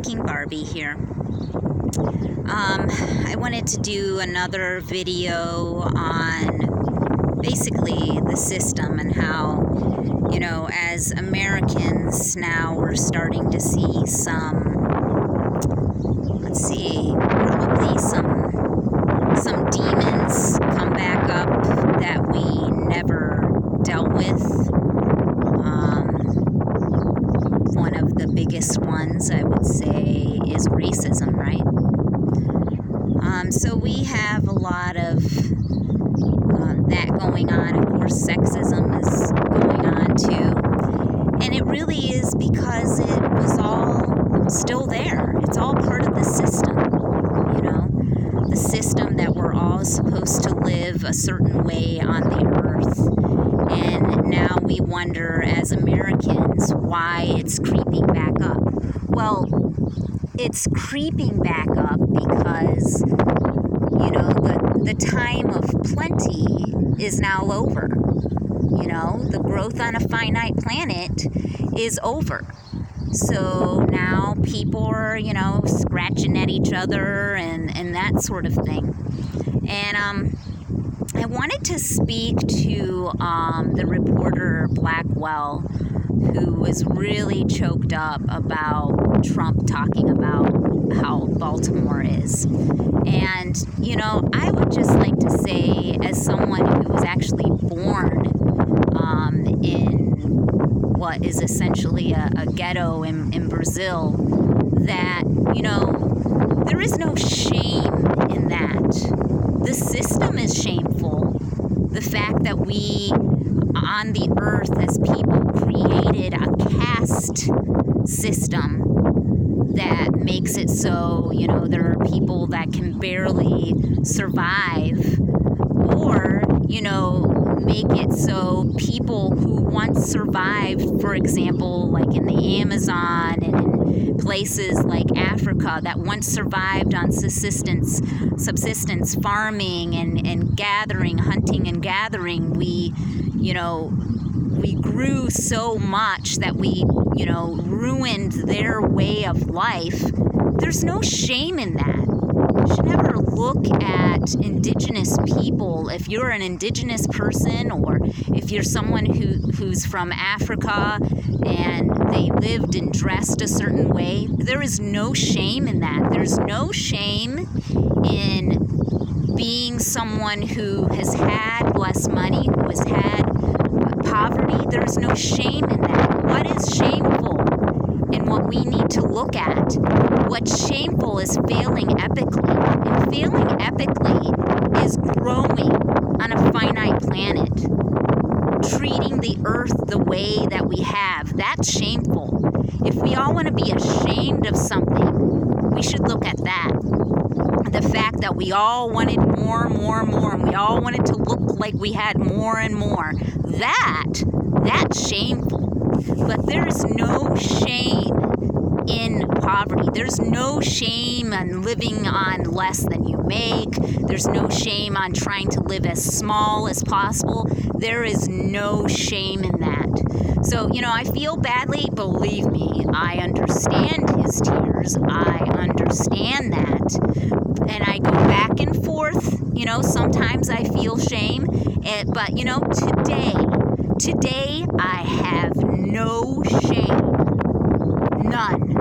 Thinking Barbie here. I wanted to do another video on basically the system and how, as Americans now we're starting to see probably some demons come back up that we never dealt with. One of the biggest ones, I would say, is racism, right? So we have a lot of that going on. Of course, sexism is going on too. And it really is because it was all still there. It's all part of the system, the system that we're all supposed to live a certain way on the earth. And now we wonder as Americans why it's creeping back up. Well, it's creeping back up because, the time of plenty is now over. The growth on a finite planet is over. So now people are, scratching at each other and that sort of thing. And I wanted to speak to the reporter Blackwell, who was really choked up about Trump talking about how Baltimore is. And, I would just like to say, as someone who was actually born in what is essentially a ghetto in Brazil, that, there is no shame in that. The system is shameful. The fact that we, on the earth as people, created a caste system that makes it so, there are people that can barely survive, or, make it so people who once survived, for example, like in the Amazon and in places like Africa that once survived on subsistence farming and gathering, hunting and gathering, we grew so much that we, ruined their way of life. There's no shame in that. You should never look at indigenous people. If you're an indigenous person, or if you're someone who's from Africa and they lived and dressed a certain way, there is no shame in that. There's no shame in being someone who has had less money, who has had poverty. There's no shame in that. What is shameful? And what we need to look at, what's shameful is failing epically. And failing epically is growing on a finite planet, treating the earth the way that we have. That's shameful. If we all want to be ashamed of something, we should look at that. The fact that we all wanted more, and we all wanted to look like we had more and more. That's shameful. But there's no shame in poverty. There's no shame on living on less than you make. There's no shame on trying to live as small as possible. There is no shame in that. So, I feel badly. Believe me, I understand his tears. I understand that. And I go back and forth. Sometimes I feel shame. But, today I have no shame. None.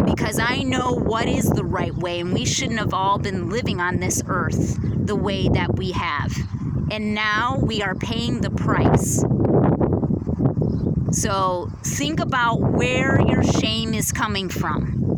Because I know what is the right way, and we shouldn't have all been living on this earth the way that we have. And now we are paying the price. So think about where your shame is coming from.